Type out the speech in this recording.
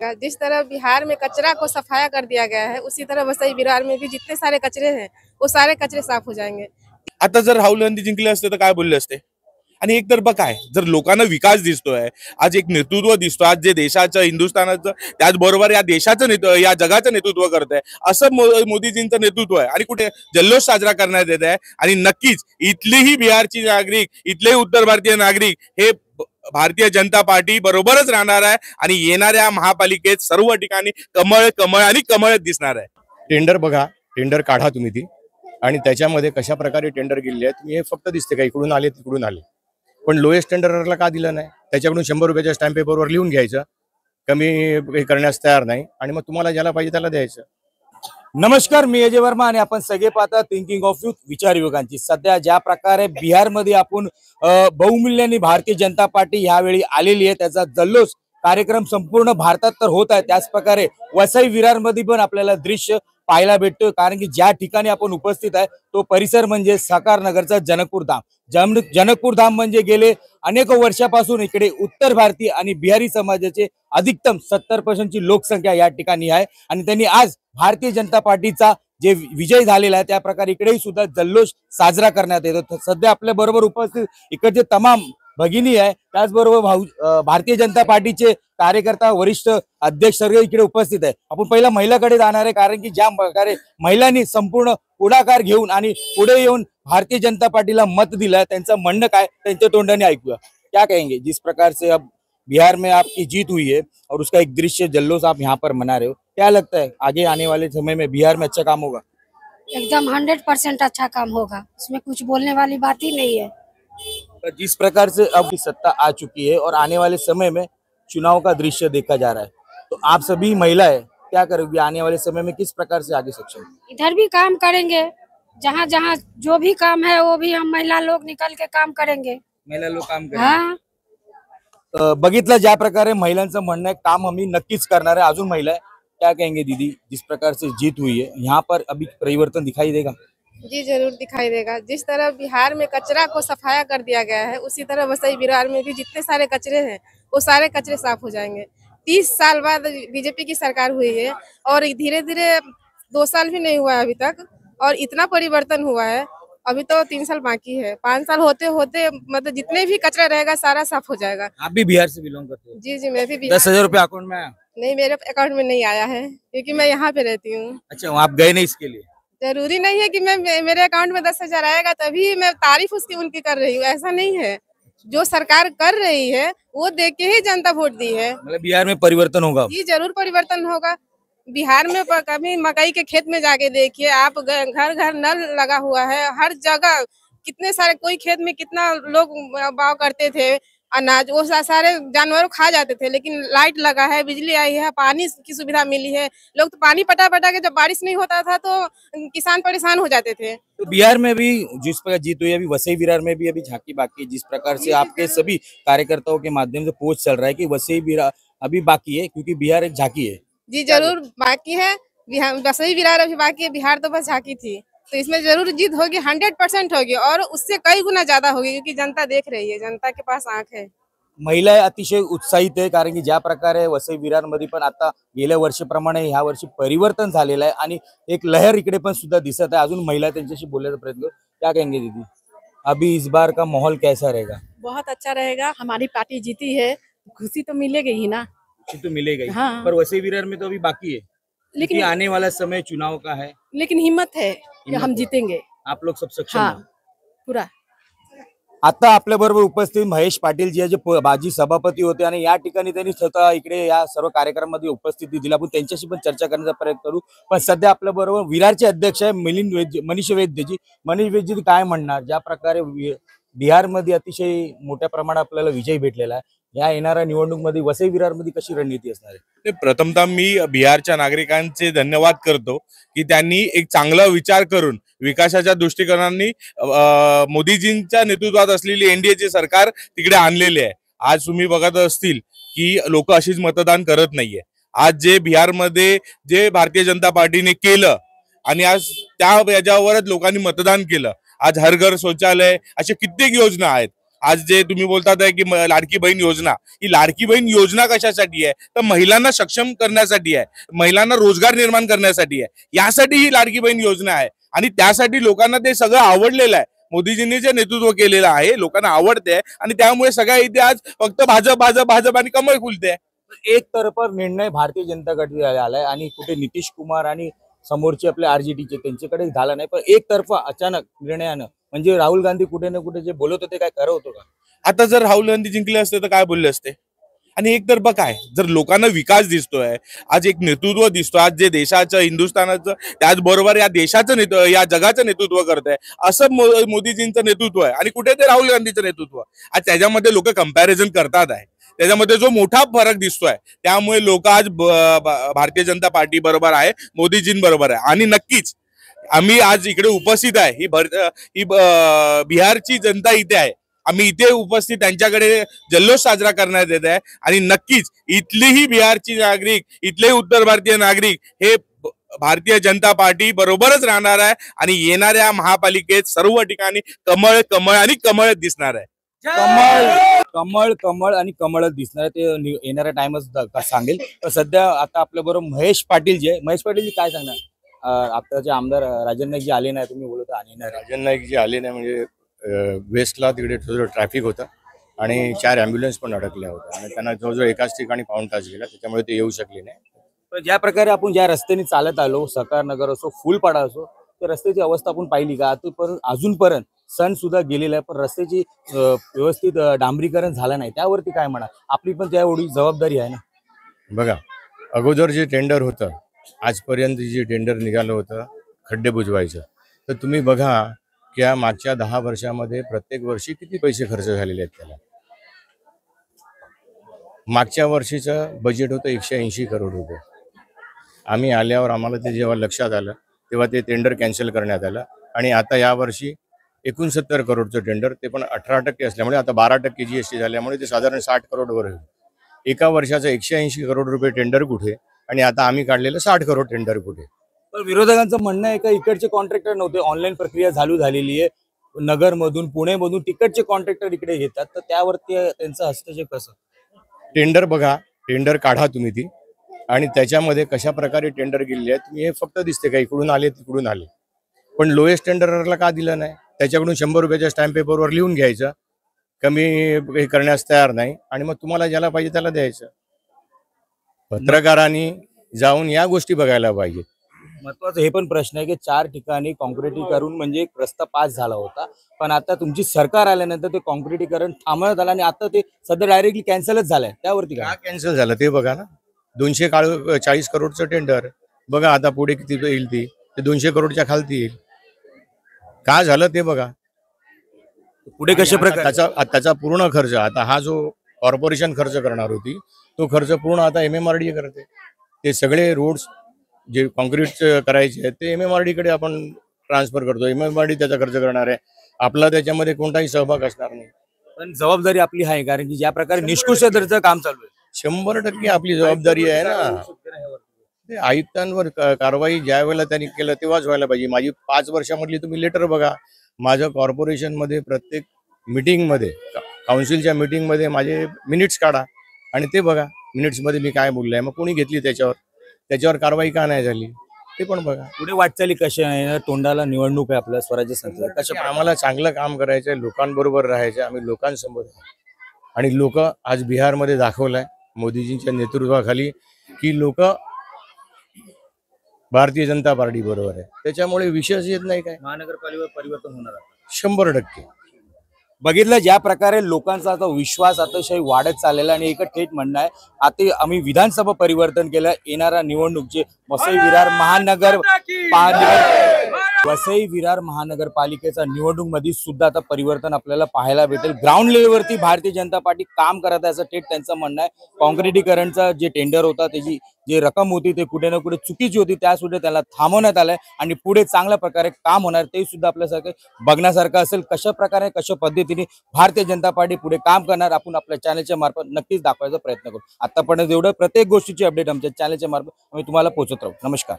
जिस तरह बिहार में कचरा को सफाया कर दिया गया है, उसी तरह वसई विरार में भी जितने सारे कचरे हैं वो सारे कचरे साफ हो जाएंगे। आता जर राहुल गांधी जिंकले असते तर काय बोलले असते? आणि एक तर बघ काय, जर लोकांना विकास दिसतोय, आज एक नेतृत्व दिसतोय, आज जे देशाचं हिंदुस्थानाचं त्याचबरोबर या देशाचं नेतृत्व, या जगाचं नेतृत्व करत आहे, असं मोदीजींचं नेतृत्व आहे. आणि कुठे जल्लोष साजरा करण्यात येत आहे. आणि नक्कीच इथलीही बिहारची नागरिक, इथलेही उत्तर भारतीय नागरिक हे भारतीय जनता पार्टी बरोबरच राहणार आहे. आणि येणाऱ्या महापालिकेत सर्व ठिकाणी कमळ कमळ आणि कमळच दिसणार आहे. टेंडर बघा, टेंडर काढा तुम्ही ती, आणि त्याच्यामध्ये कशा प्रकारे टेंडर गेलेले आहेत तुम्ही हे फक्त दिसते का इकडून आले तिकडून आले, पण लोएस्ट टेंडरला का दिलं नाही? त्याच्याकडून 100 रुपयाच्या स्टॅम्प पेपरवर लिहून घ्यायचं, कमी हे करण्यास तयार नाही, आणि मग तुम्हाला ज्याला पाहिजे त्याला द्यायचं. नमस्कार, मी अजय वर्मा आणि आपण सगळे पाहता थिंकिंग ऑफ युथ, विचार युवकांची. सध्या ज्या प्रकारे बिहारमध्ये आपण बहुमूल्यांनी भारतीय जनता पार्टी ह्यावेळी आलेली आहे, त्याचा जल्लोष कार्यक्रम संपूर्ण भारतात तर होत आहे, त्याच प्रकारे वसई विरारमध्ये पण आपल्याला दृश्य पाहायला भेटतो. कारण की ज्या ठिकाणी आपण उपस्थित आहे तो परिसर म्हणजे साकार नगरचा जनकपूर धाम. जनकपूर धाम म्हणजे गेले अनेक वर्षापासून इकडे उत्तर भारतीय आणि बिहारी समाजाचे अधिकतम 70% ची लोकसंख्या या ठिकाणी आहे. आणि त्यांनी आज भारतीय जनता पार्टीचा जे विजय झालेला आहे त्या प्रकारे इकडेही सुद्धा जल्लोष साजरा करण्यात येतो. सध्या आपल्या बरोबर उपस्थित इकडचे तमाम भगिनी आहे, त्याचबरोबर भारतीय जनता पार्टीचे कार्यकर्ता, वरिष्ठ अध्यक्ष सर्व इकडे उपस्थित आहे. आपण पहिला महिलाकडे जाणार आहे, कारण की ज्या प्रकारे महिलांनी संपूर्ण पुढाकार घेऊन आणि पुढे येऊन भारतीय जनता पार्टीला मत दिलं, त्यांचं म्हणणं काय त्यांच्या तोंडाने ऐकूया. क्या कहेंगे जिस प्रकार से अब बिहार में आपकी जीत हुई है और उसका एक दृश्य जल्लोष आप यहाँ पर मना रहे हो, क्या लगता है आगे आने वाले समय में बिहार में अच्छा काम होगा? एकदम 100% अच्छा काम होगा, उसमें कुछ बोलने वाली बात ही नहीं है। जिस प्रकार से अब की सत्ता आ चुकी है और आने वाले समय में चुनाव का दृश्य देखा जा रहा है, तो आप सभी महिलाएं क्या करोगी आने वाले समय में, किस प्रकार से आगे सक्षम? इधर भी काम करेंगे, जहाँ जहाँ जो भी काम है वो भी हम महिला लोग निकल के काम करेंगे। महिला लोग काम हाँ, बघितलं ज्या प्रकारे महिलांचं म्हणणं आहे, काम आम्ही नक्कीच करणार आहे. अजून महिला आहे, क्या कहेंगे दीदी, जिस प्रकार से जीत हुई है यहाँ पर अभी परिवर्तन दिखाई देगा? जी जरूर दिखाई देगा। जिस तरह बिहार में कचरा को सफाया कर दिया गया है, उसी तरह वसई विरार में भी जितने सारे कचरे हैं वो सारे कचरे साफ हो जाएंगे। 30 साल बाद बीजेपी की सरकार हुई है और धीरे धीरे 2 साल भी नहीं हुआ है अभी तक, और इतना परिवर्तन हुआ है। अभी तो 3 साल बाकी है, 5 साल होते होते मतलब जितने भी कचरा रहेगा सारा साफ हो जाएगा। आप भी बिहार से बिलोंग करते हो? जी जी, मैं भी 10,000 रुपये अकाउंट में आया? नहीं, मेरे अकाउंट में नहीं आया है क्योंकि मैं यहाँ पे रहती हूँ। अच्छा, आप गए नहीं इसके लिए? जरूरी नहीं है कि मेरे अकाउंट में 10,000 आएगा तभी मैं तारीफ उसकी उनकी कर रही हूँ, ऐसा नहीं है। जो सरकार कर रही है वो देख के ही जनता वोट दी है। मतलब बिहार में परिवर्तन होगा? जी जरूर परिवर्तन होगा। बिहार में कभी मकई के खेत में जाके देखिए आप, घर घर नल लगा हुआ है हर जगह। कितने सारे, कोई खेत में कितना लोग बाव करते थे अनाज, वो सारे जानवरों खा जाते थे, लेकिन लाइट लगा है, बिजली आई है, पानी की सुविधा मिली है। लोग तो पानी पटा पटा के, जब बारिश नहीं होता था तो किसान परेशान हो जाते थे। तो बिहार में भी जिस प्रकार जीत हुई है, अभी वसई विरार में भी अभी झांकी बाकी है। जिस प्रकार से आपके सभी कार्यकर्ताओं के माध्यम से पोस्ट चल रहा है कि वसई विरार अभी बाकी है, क्योंकि बिहार एक झांकी है। जी जरूर बाकी है, वसई विरार अभी बाकी है, बिहार तो बस झांकी थी। तो इसमें जरूर जीत होगी, 100% होगी, और उससे कई गुना ज्यादा होगी, क्योंकि जनता देख रही है, जनता के पास आंख है। महिला अतिशय उत्साहित आहे, कारण की ज्या प्रकारे वसई विरार मध्ये पण आता गेल्या वर्षीप्रमाणे ह्या वर्षी परिवर्तन झालेलं आहे आणि एक लहर इकडे पण सुद्धा दिसत आहे. अजून महिला त्यांच्याशी बोलण्याचा प्रयत्न करू. क्या कहेंगे दीदी, अभी इस बार का माहौल कैसा रहेगा? बहुत अच्छा रहेगा, हमारी पार्टी जीती है, खुशी तो मिलेगी ही ना। खुशी तो मिलेगा ही, हाँ। पर वसई विरार में तो अभी बाकी है, लेकिन आने वाला समय चुनाव का है। लेकिन हिम्मत है कि हम जीतेंगे। आप लोग सब सक्षम हाँ, हैं। पूरा। आता आपल्या बरोबर उपस्थित महेश पाटील जी जे माजी सभापती होते आणि या ठिकाणी त्यांनी स्वतः इकडे या सर्व कार्यक्रमामध्ये उपस्थिती दिली. आपण त्यांच्याशी पण चर्चा करण्याचा प्रयत्न करू. पण सध्या आपल्या बरोबर विरारचे अध्यक्ष आहे मनीष वैद्यजी. मनीष वैद्यजी काय म्हणणार, ज्या प्रकारे बिहारमध्ये अतिशय मोठ्या प्रमाणात आपल्याला विजय भेटलेला आहे, या येणाऱ्या निवडणुकीमध्ये वसई विरारमध्ये कशी रणनीती असणार आहे? प्रथमतः मी बिहारच्या नागरिकांचे धन्यवाद करतो की त्यांनी एक चांगला विचार करून विकासाच्या दृष्टिकोनाने मोदीजींच्या नेतृत्वात असलेली एनडीएची सरकार तिकडे आणलेली आहे. आज तुम्ही बघत असतील की लोक अशीच मतदान करत नाहीये. आज जे बिहारमध्ये जे भारतीय जनता पार्टीने केलं आणि आज त्या याच्यावरच लोकांनी मतदान केलं. आज हर घर शौचालय अशा कित्येक योजना आहेत. आज जे तुम्ही बोलतात आहे की लाडकी बहीण योजना, ही लाडकी बहीण योजना कशासाठी आहे तर महिलांना सक्षम करण्यासाठी आहे, महिलांना रोजगार निर्माण करण्यासाठी आहे. यासाठी ही लाडकी बहीण योजना आहे आणि त्यासाठी लोकांना ते सगळं आवडलेलं आहे. मोदीजींनी जे नेतृत्व केलेलं आहे लोकांना आवडते आणि त्यामुळे सगळ्या इथे आज फक्त भाजप भाजप भाजप आणि कमळ फुलते. एक तर्फा निर्णय भारतीय जनता पार्टी आलाय आणि कुठे नितीश कुमार आणि समोरचे आपले आरजेडीचे त्यांच्याकडे झाला नाही, पण एक तर्फा अचानक निर्णयानं म्हणजे राहुल गांधी कुठे ना कुठे जे बोलत होते काय खरं होतं का? आता जर राहुल गांधी जिंकले असते तर काय बोलले असते. आणि एक तर काय जर लोकांना विकास दिसतोय, आज एक नेतृत्व दिसतोय, आज जे देशाचं हिंदुस्थानाचं त्याचबरोबर या देशाचं या जगाचं नेतृत्व करत आहे असं मोदीजींचं नेतृत्व आहे आणि कुठे ते राहुल गांधीचं नेतृत्व. आज त्याच्यामध्ये लोक कम्पॅरिझन करतात आहे, त्याच्यामध्ये जो मोठा फरक दिसतोय त्यामुळे लोक आज भारतीय जनता पार्टी बरोबर आहे, मोदीजींबरोबर आहे. आणि नक्कीच आम्ही आज इकडे उपस्थित आहे, ही बिहारची जनता इथे आहे, आम्ही इथे उपस्थित त्यांच्याकडे जल्लोष साजरा करण्यात येत आहे आणि नक्कीच इथलीही बिहारची नागरिक, इथले उत्तर भारतीय नागरिक हे भारतीय जनता पार्टी बरोबरच राहणार आहे आणि येणाऱ्या महापालिकेत सर्व ठिकाणी कमळ कमळ आणि कमळ दिसणार आहे. कमळ कमळ कमळ आणि कमळच दिसणार आहे ते येणाऱ्या टाइमच सांगेल. तर सध्या आता आपल्या बरोबर महेश पाटील जे महेश पाटील जी काय सांगणार, आताचे आमदार राजन नाईक जी आले नाही, तुम्ही बोलत आणि राजन नाईक जी आले नाही म्हणजे वेस्टला तिकडे थोडं ट्रॅफिक होतं आणि 4 ॲम्ब्युलन्स पण अडकल्या होत्या आणि त्यांना जवळजवळ एकाच ठिकाणी पाऊण तास गेला, त्याच्यामुळे ते येऊ शकले नाही. पण ज्या प्रकारे आपण ज्या रस्त्याने चालत आलो, सकार नगर असो फुलपाडा असो, त्या रस्त्याची अवस्था आपण पाहिली का? अजूनपर्यंत सण सुद्धा गेलेला आहे पण रस्त्याची व्यवस्थित डांबरीकरण झालं नाही, त्यावरती काय म्हणा? आपली पण त्या एवढी जबाबदारी आहे ना. बघा, अगोदर जे टेंडर होतं, आजपर्यंत जे टेंडर निघालं होतं खड्डे बुजवायचं, तर तुम्ही बघा की या मागच्या 10 वर्षामध्ये प्रत्येक वर्षी किती पैसे खर्च झालेले आहेत त्याला. मागच्या वर्षीचं बजेट होतं 180 करोड रुपये. आम्ही आल्यावर आम्हाला ते जेव्हा लक्षात आलं तेव्हा ते टेंडर कॅन्सल करण्यात आलं आणि आता यावर्षी 69 करोडचं टेंडर, ते पण 18% असल्यामुळे आता 12% GST झाल्यामुळे ते साधारण 60 करोडवर होईल. एका वर्षाचं 180 करोड रुपये टेंडर कुठे आणि आता आम्ही काढलेलं 60 करोड टेंडर कुठे? पण विरोधकांचं म्हणणं आहे का इकडचे कॉन्ट्रॅक्टर नव्हते, ऑनलाईन प्रक्रिया झालेली आहे, नगरमधून पुणेमधून तिकडचे कॉन्ट्रॅक्टर इकडे घेतात, तर त्यावरती त्यांचं हस्तक्षेप कसं? टेंडर बघा, टेंडर काढा तुम्ही ती आणि त्याच्यामध्ये कशा प्रकारे टेंडर गेलेले आहेत तुम्ही हे फक्त दिसते का इकडून आले तिकडून आले, पण लोएस्ट टेंडरला का दिलं नाही? त्याच्याकडून 100 रुपयाच्या स्टॅम्प पेपरवर लिहून घ्यायचं, कमी हे करण्यास तयार नाही आणि मग तुम्हाला ज्याला पाहिजे त्याला द्यायचं. पत्रकारांनी जाऊन या गोष्टी बघायला पाहिजे. महत्वाचं हे पण प्रश्न आहे की 4 ठिकाणी कॉन्क्रिटीकरण म्हणजे एक रस्ता पास झाला होता, पण आता तुमची सरकार आल्यानंतर ते कॉन्क्रिटीकरण थांबवण्यात आलं आणि आता ते सध्या डायरेक्टली कॅन्सलच झालंय, त्यावरती का काय? कॅन्सल झालं ते बघा ना. 240 करोडचं टेंडर बघा, आता पुढे किती येईल ते 200 करोडच्या खालती येईल. का झालं ते बघा. पुढे कशा प्रकारे त्याचा पूर्ण खर्च आता हा जो कॉर्पोरेशन खर्च करणार होती तो खर्च पूर्ण आता MMRD करते. ते सगळे रोड्स जे कॉन्क्रीट करायचे आहेत ते MMRD कडे आपण ट्रान्सफर करतो. MMRD त्याचा खर्च करणार आहे, आपला त्याच्यामध्ये कोणताही सहभाग असणार नाही. पण जबाबदारी आपली आहे, कारण की ज्या प्रकारे निष्कृष दर्जाचं काम चालू आहे 100% आपली जबाबदारी आहे ना. ते आयुक्तांवर कारवाई ज्या वेळेला त्यांनी केलं तेव्हाच व्हायला पाहिजे. माझी 5 वर्षामधली तुम्ही लेटर बघा, माझं कॉर्पोरेशनमध्ये प्रत्येक मिटिंगमध्ये, काउन्सिलच्या मिटिंगमध्ये माझे मिनिट्स काढा आणि ते बघा मिनिट्समध्ये मी काय बोललोय. मग कोणी घेतली त्याच्यावर कारवाई का नाही झाली ते पण बघा. पुढे वाटचाली कशी आहे? तोंडाला निवडणूक आहे आपल्या स्वराज्य संसद, कशा आम्हाला चांगलं काम करायचं आहे, लोकांबरोबर राहायचं, आम्ही लोकांसमोर आणि लोक आज बिहारमध्ये दाखवलंय मोदीजींच्या नेतृत्वाखाली की लोक भारतीय जनता पार्टी बरोबर आहे. त्याच्यामुळे विशेष येत नाही काय, महानगरपालिकेवर परिवर्तन होणार आहे 100%. बघितलं ज्या प्रकारे लोकांचा आता विश्वास अतिशय वाढत चाललेला आणि एक थेट म्हणणं आहे आता आम्ही विधानसभा परिवर्तन केलं, येणारा निवडणूक जे वसई विरार महानगरपालिकेचा निवडणूक मध्ये सुद्धा आता परिवर्तन आपल्याला पाहायला भेटेल. ग्राउंड लेवलवरती भारतीय जनता पार्टी काम करत आहे असं थेट त्यांचं म्हणणं आहे. कॉन्क्रिटीकरणचा जे टेंडर होता त्याची जी रक्कम होती ते कुठे ना कुठे चुकीची होती, त्यासुद्धा त्याला थांबवण्यात आलंय आणि पुढे चांगल्या प्रकारे काम होणार ते सुद्धा आपल्यासारखे बघण्यासारखं असेल. कशा प्रकारे कशा पद्धतीने भारतीय जनता पार्टी पुढे काम करणार आपण आपल्या चॅनलच्या मार्फत नक्कीच दाखवायचा प्रयत्न करू. आतापर्यंत एवढं प्रत्येक गोष्टीची अपडेट आमच्या चॅनलच्या मार्फत आम्ही तुम्हाला पोहोचत राहू. नमस्कार.